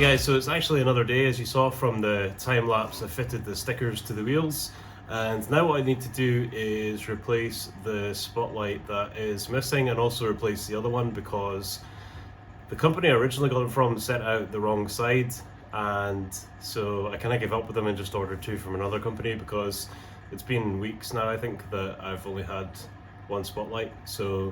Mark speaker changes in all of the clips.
Speaker 1: guys, so it's actually another day. As you saw from the time lapse, I fitted the stickers to the wheels, and now what I need to do is replace the spotlight that is missing and also replace the other one because the company I originally got it from sent out the wrong side, and so I kind of gave up with them and just ordered two from another company because it's been weeks now, I think, that I've only had one spotlight. So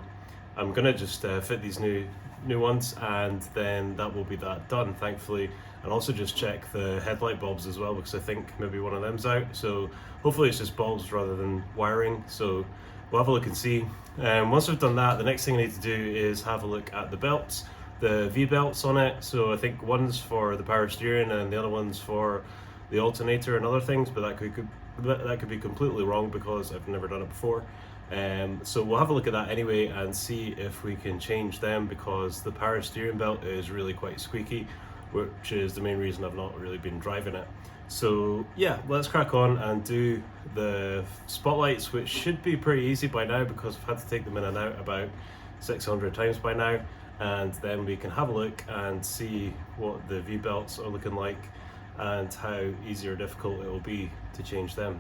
Speaker 1: I'm gonna just fit these new ones, and then that will be that done, thankfully. And also just check the headlight bulbs as well, because I think maybe one of them's out. So hopefully it's just bulbs rather than wiring. So we'll have a look and see. Once we've done that, the next thing I need to do is have a look at the belts, the V belts on it. So I think one's for the power steering and the other one's for the alternator and other things, but that could be completely wrong because I've never done it before. So we'll have a look at that anyway and see if we can change them, because the power steering belt is really quite squeaky, which is the main reason I've not really been driving it. So yeah, let's crack on and do the spotlights, which should be pretty easy by now because I've had to take them in and out about 600 times by now, and then we can have a look and see what the V belts are looking like and how easy or difficult it will be to change them.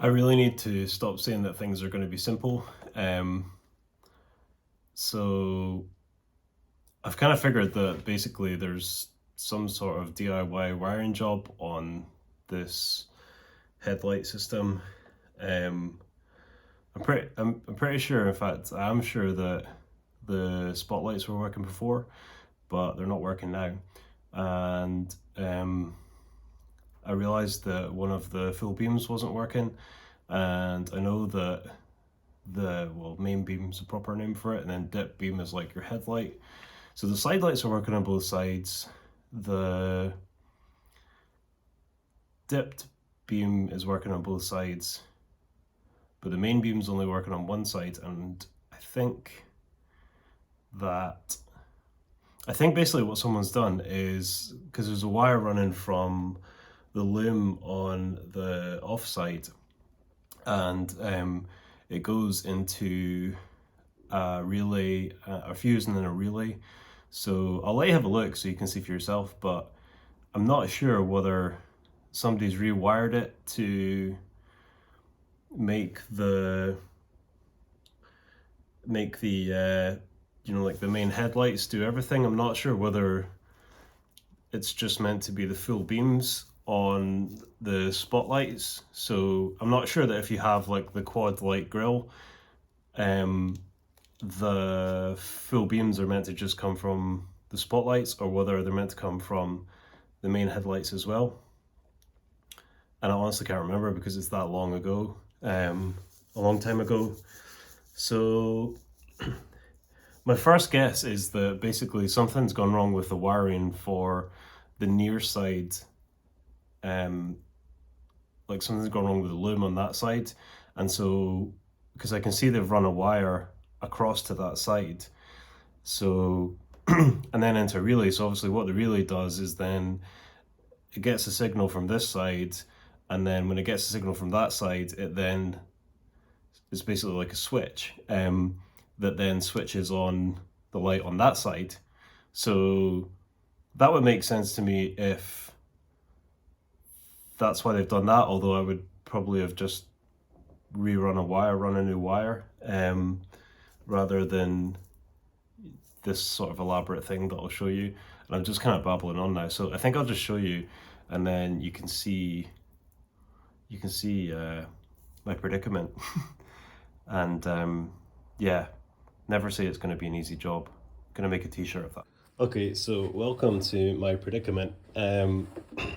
Speaker 1: I really need to stop saying that things are going to be simple. So I've kind of figured that basically there's some sort of DIY wiring job on this headlight system. I'm pretty sure, in fact, I'm sure that the spotlights were working before, but they're not working now. And I realized that one of the full beams wasn't working, and I know that the main beam's the proper name for it, and then dip beam is like your headlight. So the side lights are working on both sides. The dipped beam is working on both sides, but the main beam's only working on one side. And I think basically what someone's done is, because there's a wire running from the loom on the off side, and it goes into a relay, a fuse, and then a relay. So I'll let you have a look so you can see for yourself, but I'm not sure whether somebody's rewired it to make the you know, like the main headlights do everything. I'm not sure whether it's just meant to be the full beams on the spotlights. So I'm not sure that if you have like the quad light grille, the full beams are meant to just come from the spotlights, or whether they're meant to come from the main headlights as well. And I honestly can't remember because it's that long ago, a long time ago. So my first guess is that basically something's gone wrong with the wiring for the near side. Like something's gone wrong with the loom on that side, and so because I can see they've run a wire across to that side, so and then into relay. So obviously what the relay does is then it gets a signal from this side, and then when it gets a signal from that side, it then is basically like a switch that then switches on the light on that side. So that would make sense to me if that's why they've done that, although I would probably have just rerun a wire, run a new wire, rather than this sort of elaborate thing that I'll show you. And I'm just kind of babbling on now, so I think I'll just show you, and then you can see my predicament. And yeah, never say it's going to be an easy job. I'm going to make a t-shirt of that. Okay, so welcome to my predicament.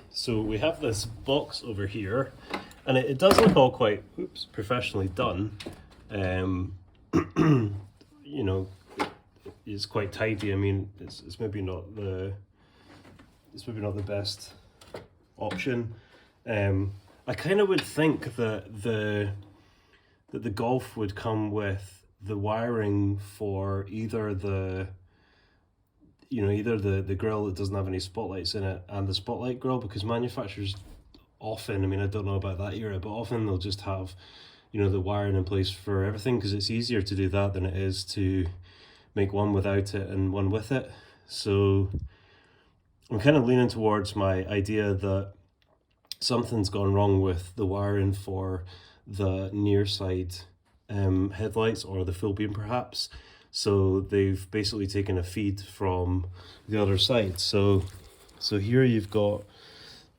Speaker 1: So we have this box over here, and it does look all quite professionally done. You know, it's quite tidy. I mean, it's maybe not the best option. I kind of would think that the Golf would come with the wiring for either the grill that doesn't have any spotlights in it and the spotlight grill, because manufacturers often, I mean, I don't know about that era, but often they'll just have, the wiring in place for everything, because it's easier to do that than it is to make one without it and one with it. So I'm kind of leaning towards my idea that something's gone wrong with the wiring for the near side headlights, or the full beam perhaps. So they've basically taken a feed from the other side. So here you've got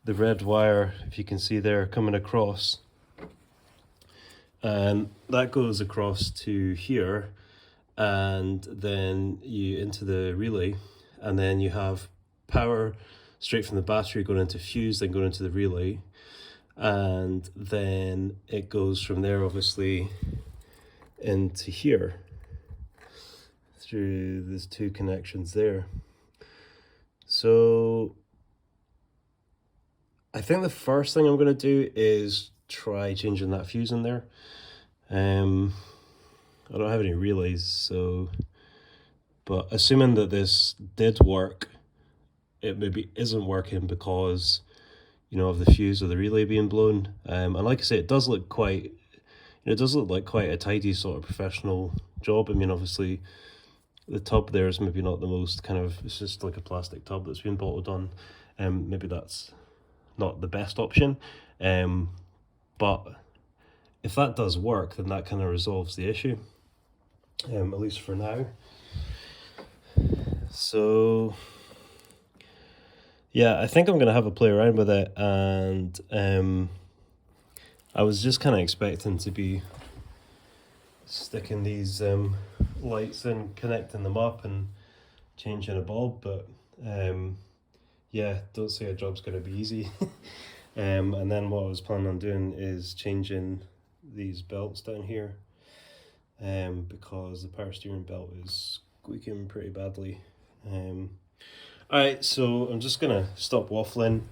Speaker 1: the red wire, if you can see there, coming across, and that goes across to here, and then you into the relay, and then you have power straight from the battery going into fuse, then going into the relay, and then it goes from there obviously into here through these two connections there. So I think the first thing I'm going to do is try changing that fuse in there. I don't have any relays, but assuming that this did work, it maybe isn't working because of the fuse or the relay being blown. And like I say, it does look quite, it does look like quite a tidy sort of professional job. I mean, obviously the tub there is maybe not the most kind of, it's just like a plastic tub that's been bottled on. Maybe that's not the best option, but if that does work, then that kind of resolves the issue, at least for now. So yeah, I think I'm going to have a play around with it, and I was just kind of expecting to be sticking these lights in, connecting them up and changing a bulb, but yeah, don't say a job's going to be easy. And then what I was planning on doing is changing these belts down here, because the power steering belt is squeaking pretty badly. Alright, so I'm just gonna stop waffling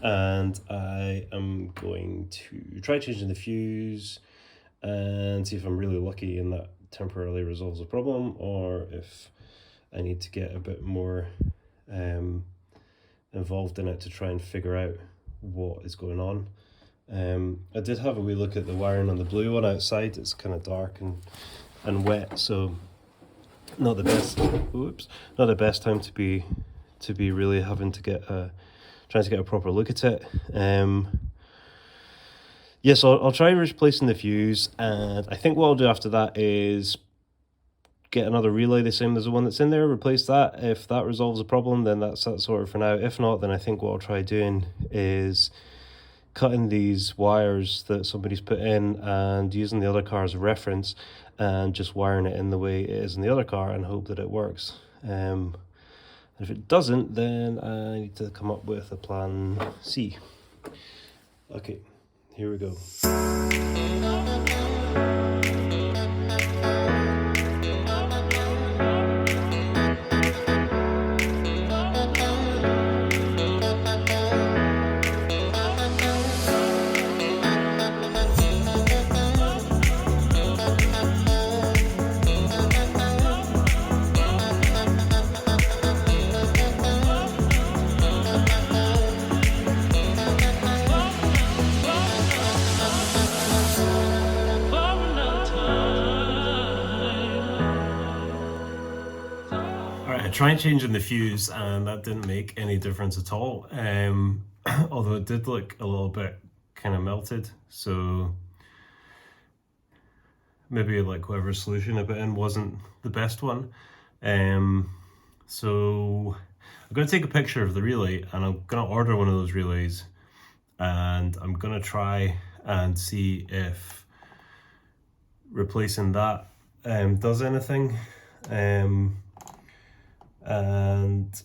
Speaker 1: and I am going to try changing the fuse and see if I'm really lucky and that temporarily resolves the problem, or if I need to get a bit more involved in it to try and figure out what is going on. I did have a wee look at the wiring on the blue one outside. It's kind of dark and wet, so not the best time to be really having to get trying to get a proper look at it. Yes, I'll try replacing the fuse, and I think what I'll do after that is get another relay the same as the one that's in there, replace that. If that resolves the problem, then that's sorted for now. If not, then I think what I'll try doing is cutting these wires that somebody's put in and using the other car as a reference and just wiring it in the way it is in the other car and hope that it works. And if it doesn't, then I need to come up with a plan C. Okay, here we go. tried changing the fuse and that didn't make any difference at all, although it did look a little bit kind of melted, so maybe like whatever solution I put in wasn't the best one. So I'm going to take a picture of the relay and I'm going to order one of those relays, and I'm going to try and see if replacing that does anything. And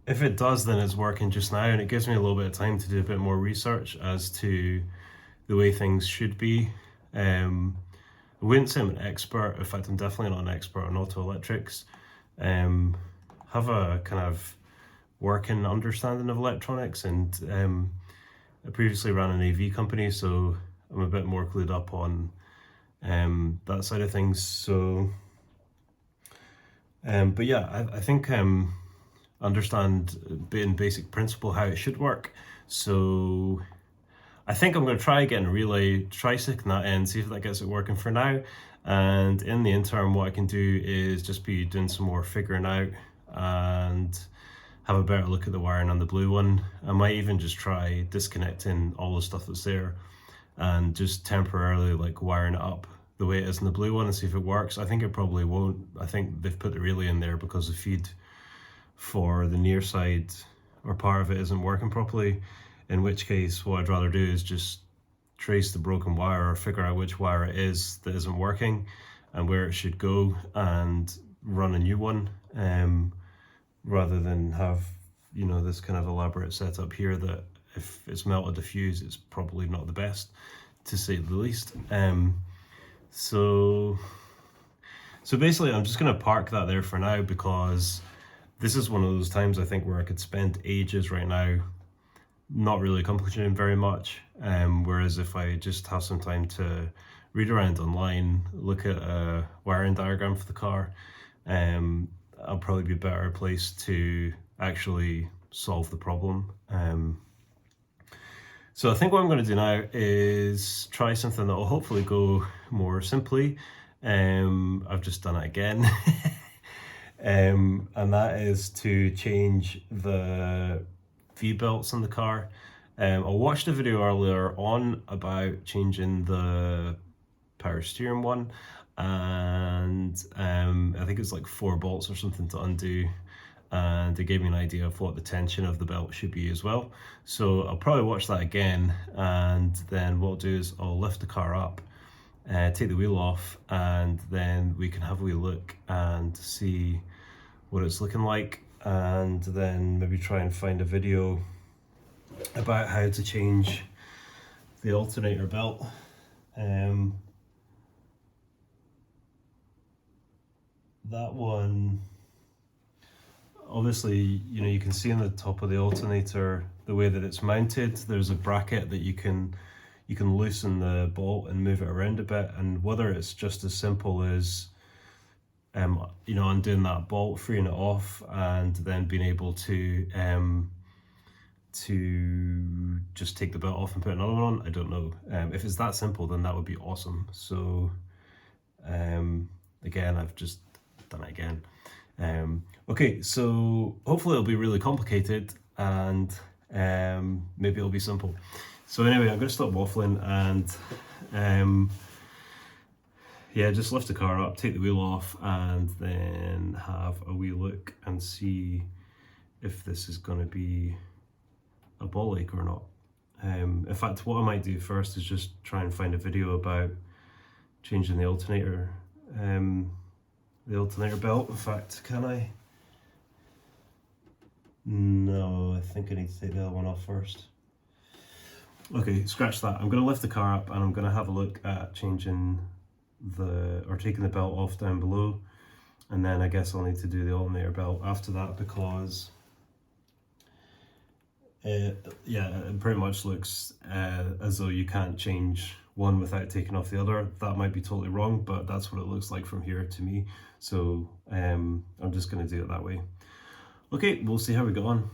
Speaker 1: if it does, then it's working just now, and it gives me a little bit of time to do a bit more research as to the way things should be. I wouldn't say I'm an expert. In fact, I'm definitely not an expert on auto electrics. Have a kind of working understanding of electronics, and I previously ran an AV company, so I'm a bit more clued up on that side of things. So but yeah, I think understand in basic principle how it should work. So I think I'm going to try getting a relay, try sticking that in, see if that gets it working for now. And in the interim, what I can do is just be doing some more figuring out and have a better look at the wiring on the blue one. I might even just try disconnecting all the stuff that's there and just temporarily like wiring it up the way it is in the blue one and see if it works. I think it probably won't. I think they've put the relay in there because the feed for the near side or part of it isn't working properly, in which case what I'd rather do is just trace the broken wire or figure out which wire it is that isn't working and where it should go and run a new one, rather than have, you know, this kind of elaborate setup here that if it's melted a fuse, it's probably not the best, to say the least. So basically I'm just going to park that there for now, because this is one of those times I think where I could spend ages right now not really accomplishing very much, whereas if I just have some time to read around online, look at a wiring diagram for the car, I'll probably be better placed to actually solve the problem. So I think what I'm going to do now is try something that will hopefully go more simply. I've just done it again. And that is to change the V-belts in the car. I watched a video earlier on about changing the power steering one, and I think it's like 4 bolts or something to undo, and it gave me an idea of what the tension of the belt should be as well. So I'll probably watch that again, and then what I'll do is I'll lift the car up, take the wheel off, and then we can have a wee look and see what it's looking like, and then maybe try and find a video about how to change the alternator belt. That one, obviously, you know, you can see on the top of the alternator the way that it's mounted. There's a bracket that you can loosen the bolt and move it around a bit, and whether it's just as simple as you know, undoing that bolt, freeing it off, and then being able to just take the belt off and put another one on, I don't know. If it's that simple, then that would be awesome. So again, I've just done it again. Okay, so hopefully it'll be really complicated, and maybe it'll be simple. So anyway, I'm going to stop waffling and yeah, just lift the car up, take the wheel off, and then have a wee look and see if this is going to be a ball ache or not. In fact, what I might do first is just try and find a video about changing the alternator belt. In fact, can I? No, I think I need to take the other one off first. Okay, scratch that. I'm going to lift the car up and I'm going to have a look at changing taking the belt off down below, and then I guess I'll need to do the alternator belt after that, because yeah, it pretty much looks as though you can't change one without taking off the other. That might be totally wrong, but that's what it looks like from here to me. So I'm just going to do it that way. Okay, we'll see how we go on.